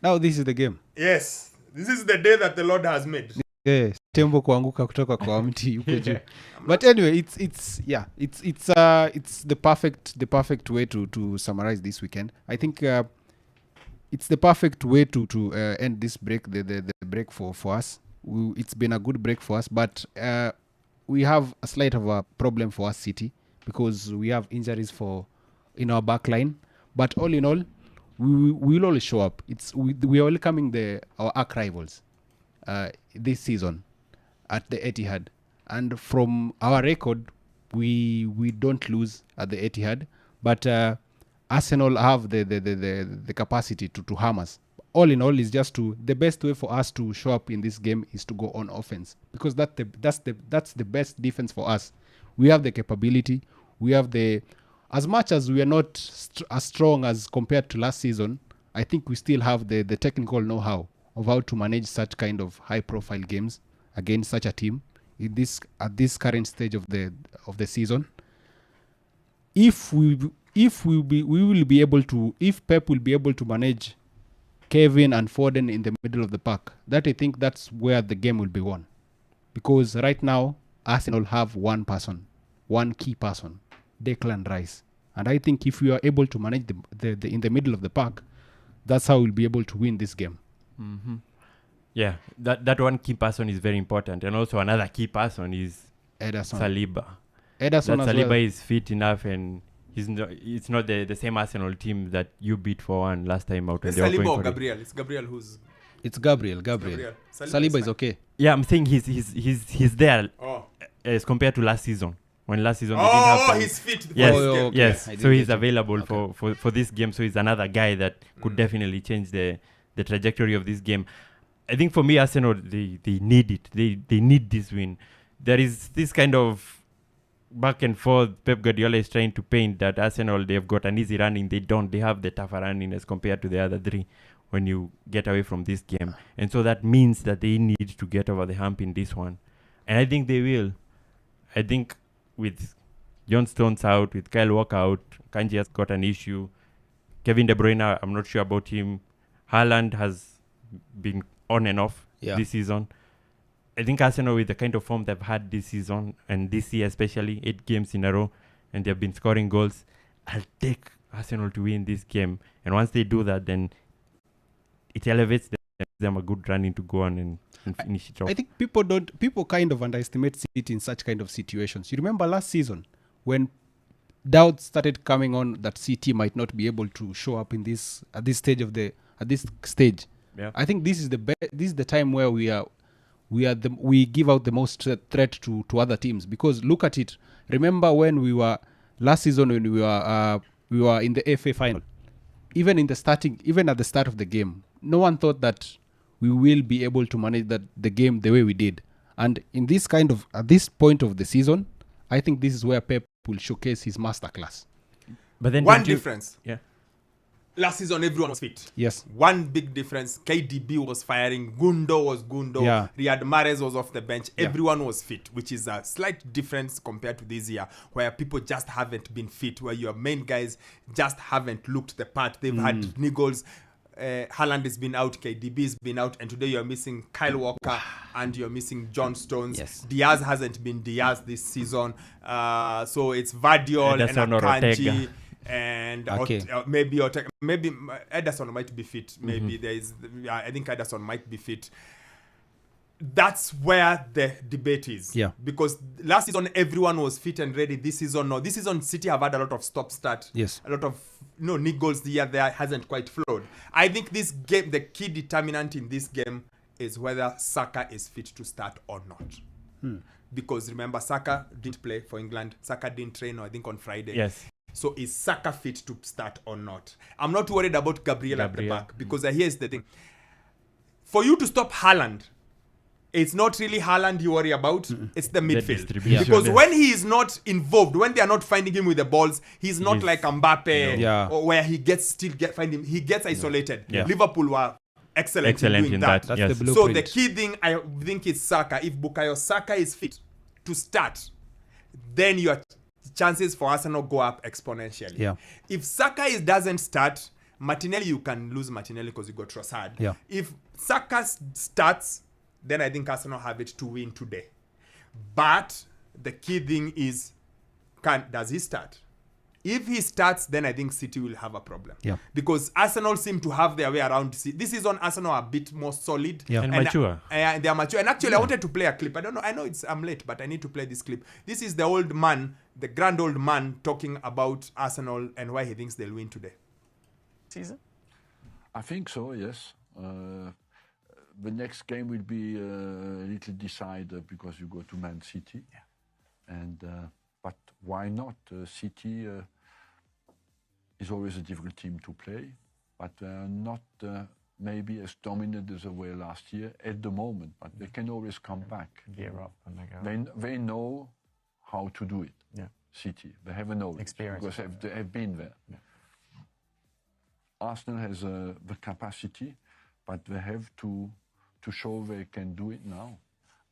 Now this is the game. Yes, this is the day that the Lord has made. Yes, tembo kuanguka kutoka kwa mti huko juu. But anyway, it's the perfect way to summarize this weekend. I think it's the perfect way to end this break, the break for us. It's been a good break for us, but we have a slight of a problem for us, City, because we have injuries in our back line. But all in all, we will always show up. We are welcoming our arch rivals this season at the Etihad, and from our record, we don't lose at the Etihad, but Arsenal have the capacity to harm us. All in all, is just the best way for us to show up in this game is to go on offense, because that's the best defense for us. We have the capability. We have as much as we are not as strong as compared to last season, I think we still have the technical know-how of how to manage such kind of high-profile games against such a team at this current stage of the season. If Pep will be able to manage Kevin and Foden in the middle of the pack, that I think that's where the game will be won. Because right now, Arsenal have one key person, Declan Rice. And I think if we are able to manage the in the middle of the pack, that's how we'll be able to win this game. Mm-hmm. Yeah, that one key person is very important. And also another key person is Saliba. Saliba is fit enough, and it's not the same Arsenal team that you beat 4-1 last time out. It's Saliba or Gabriel? It's Gabriel who's... It's Gabriel. Saliba is okay. Yeah, I'm saying he's there as compared to last season. When last season he's fit. Yes. So he's available for this game. So he's another guy that could definitely change the trajectory of this game. I think for me, Arsenal, they need it. They need this win. There is this kind of back and forth. Pep Guardiola is trying to paint that Arsenal, they've got an easy running. They don't. They have the tougher running as compared to the other three when you get away from this game. And so that means that they need to get over the hump in this one. And I think they will. I think with John Stones out, with Kyle Walker out, Kanji has got an issue. Kevin De Bruyne, I'm not sure about him. Haaland has been on and off this season. I think Arsenal, with the kind of form they've had this season and this year especially, 8 games in a row, and they've been scoring goals, I'll take Arsenal to win this game. And once they do that, then it elevates them a good running to go on and finish it off. I think people kind of underestimate City in such kind of situations. You remember last season when doubts started coming on that City might not be able to show up at this stage. Yeah. I think this is the time where we give out the most threat to other teams, because look at it. Remember when we were last season when we were in the FA final, even at the start of the game, no one thought that we will be able to manage the game the way we did. And in this at this point of the season, I think this is where Pep will showcase his masterclass. But then one difference. Yeah. Last season, everyone was fit. Yes. One big difference. KDB was firing. Gundo was Gundo. Yeah. Riyad Mahrez was off the bench. Yeah. Everyone was fit, which is a slight difference compared to this year, where people just haven't been fit, where your main guys just haven't looked the part. They've had niggles. Haaland has been out, KDB has been out, and today you're missing Kyle Walker and you're missing John Stones. Yes. Diaz hasn't been Diaz this season. So it's Vardiol and Akanji. And maybe Ederson might be fit. Maybe I think Ederson might be fit. That's where the debate is. Yeah. Because last season everyone was fit and ready. This season no. This season City have had a lot of stop-start. Yes. A lot of niggles there hasn't quite flowed. I think this game, the key determinant in this game is whether Saka is fit to start or not. Because remember, Saka didn't play for England. Saka didn't train, I think, on Friday. Yes. So is Saka fit to start or not? I'm not worried about Gabriel at the back, because here's the thing. For you to stop Haaland, it's not really Haaland you worry about. It's the midfield. Because when he is not involved, when they are not finding him with the balls, he's not like Mbappe, or where he gets isolated. Yeah. Liverpool were excellent in doing that. That's Yes. the blueprint. So the key thing I think is Saka. If Bukayo Saka is fit to start, then your chances for Arsenal go up exponentially. Yeah. If Saka doesn't start, Martinelli, you can lose Martinelli because you got Trossard. Yeah. If Saka starts, then I think Arsenal have it to win today. But the key thing is, does he start? If he starts, then I think City will have a problem. Yeah. Because Arsenal seem to have their way around. This season, Arsenal are a bit more solid. Yeah. And mature. They are mature. And actually, I wanted to play a clip. I don't know. I know I'm late, but I need to play this clip. This is the old man, the grand old man, talking about Arsenal and why he thinks they'll win today. Season? I think so, yes. The next game will be a little decided because you go to Man City. Yeah. And but why not? City is always a difficult team to play, but not maybe as dominant as they were last year at the moment. But they can always come back. Gear up and they go. They know how to do it. Yeah. City, they have a knowledge Experience. because they have been there. Yeah. Arsenal has the capacity, but they have to show they can do it now.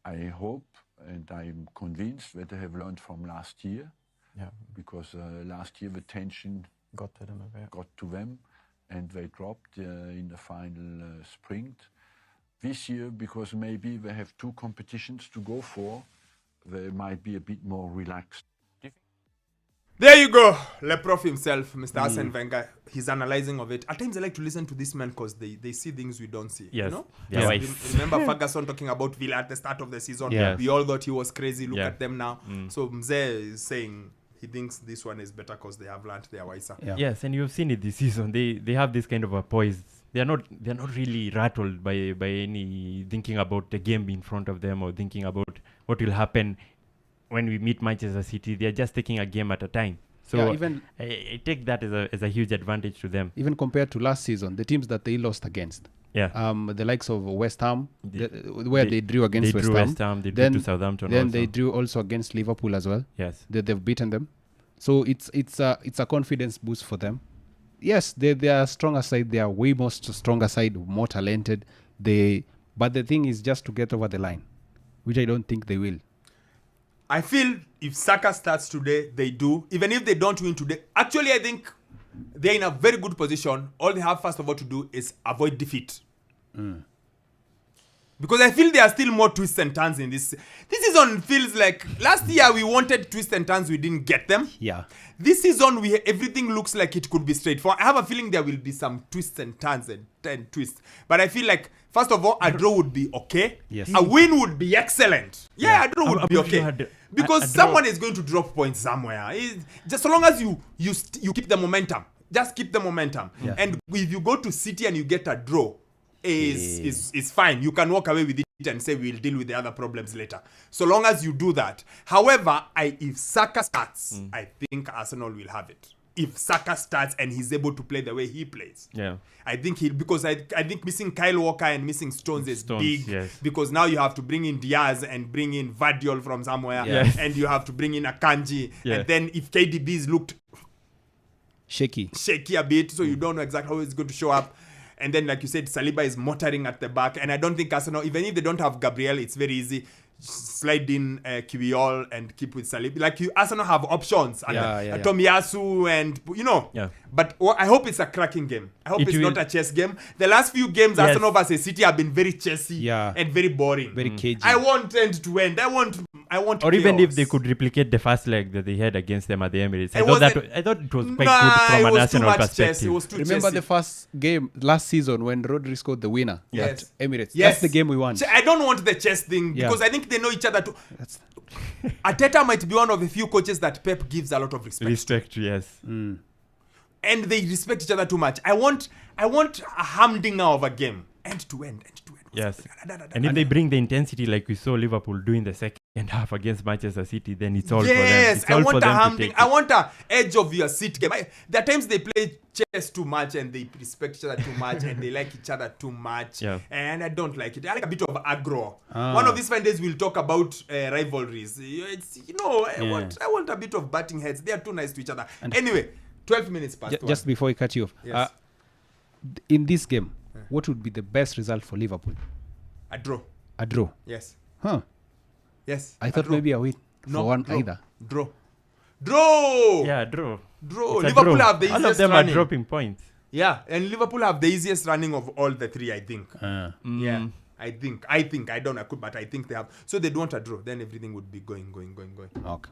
I hope and I'm convinced that they have learned from last year. Yeah. Because last year the tension Got to them a bit. got to them and they dropped in the final sprint. This year, because maybe they have two competitions to go for, they might be a bit more relaxed. There you go. Leprof himself, Mr. Arsene Wenger. He's analyzing of it. At times I like to listen to this man because they see things we don't see. Yes. You know? Yeah. So Wise. remember Ferguson talking about Villa at the start of the season? Yes. We all thought he was crazy. Look Yeah. at them now. So Mzee is saying he thinks this one is better because they have learned they are wiser. Yeah. Yes, and you've seen it this season. They have this kind of a poise. They're not really rattled by any thinking about the game in front of them or thinking about what will happen when we meet Manchester City. They're just taking a game at a time. So Yeah, even I take that as a huge advantage to them. even compared to last season, the teams that they lost against, Yeah. the likes of West Ham, They- they drew against They drew West Ham. They then drew to Southampton. then also. they drew also against Liverpool as well. Yes. They've beaten them, so it's a confidence boost for them. Yes, they are stronger side. They are way more stronger side, more talented. But the thing is just to get over the line, which I don't think they will. I feel if Saka starts today, they do. Even if they don't win today, actually, I think they're in a very good position. All they have, first of all, to do is avoid defeat. Because I feel there are still more twists and turns in this. This season feels like last year we wanted twists and turns, we didn't get them. Yeah. This season, everything looks like it could be straightforward. I have a feeling there will be some twists and turns and twists. But I feel like, first of all, a draw would be okay. Yes. A win would be excellent. Yeah, a draw would be I'm sure okay. Because someone is going to drop points somewhere. Just so long as you keep the momentum. Just keep the momentum. Yeah. And if you go to City and you get a draw, is fine. You can walk away with it and say we'll deal with the other problems later. So long as you do that. However, if Saka starts, I think Arsenal will have it. If Saka starts and he's able to play the way he plays. Yeah. I think because I think missing Kyle Walker and missing Stones is big. Yes. Because now you have to bring in Diaz and bring in Vardiol from somewhere. Yes. And you have to bring in Akanji. Yeah. And then if KDB's looked Shaky. a bit, so you don't know exactly how it's going to show up. And then, like you said, Saliba is motoring at the back. And I don't think Arsenal, even if they don't have Gabriel, it's very easy. Slide in Kiwiol and keep with Saliba. Like Arsenal have options. And Tomiyasu and, Yeah. But I hope it's a cracking game. I hope It it's will- not a chess game. The last few games, Yes. Arsenal versus City have been very chessy Yeah. and very boring. Very cagey. I want end to end. I want Or even if chaos. they could replicate the first leg that they had against them at the Emirates. I It thought wasn't- it was quite Nah, good from it an was too Arsenal much chess. perspective. It was too Remember chessy. the first game last season when Rodri scored the winner Yes. at Emirates? Yes. That's the game we want. I don't want the chess thing Yeah. because I think they know each other too. That's, Arteta might be one of the few coaches that Pep gives a lot of respect. Respect, yes. And they respect each other too much. I want a humdinger of a game. End to end. Yes. And if they bring the intensity like we saw Liverpool doing the second half against Manchester City, then it's all for them. Yes, It's I all want for a them to humding. take I it. want a edge of your seat game. There are times they play chess too much and they respect each other too much and they like each other too much. Yeah. And I don't like it. I like a bit of aggro. One of these fine days we'll talk about rivalries. I want a bit of butting heads. They are too nice to each other. Anyway, 12 minutes past just before we cut you off, Yes. in this game, what would be the best result for Liverpool? a draw. A draw. Yes. Huh. Yes. I thought maybe a win for one draw. either. Draw. Yeah, draw. Draw. It's a Liverpool draw. have the All easiest of them running. are dropping points. Yeah, and Liverpool have the easiest running of all the three, I think. Yeah, Mm. I think. I don't know, but I think they have. So they don't want a draw. Then everything would be going. Okay.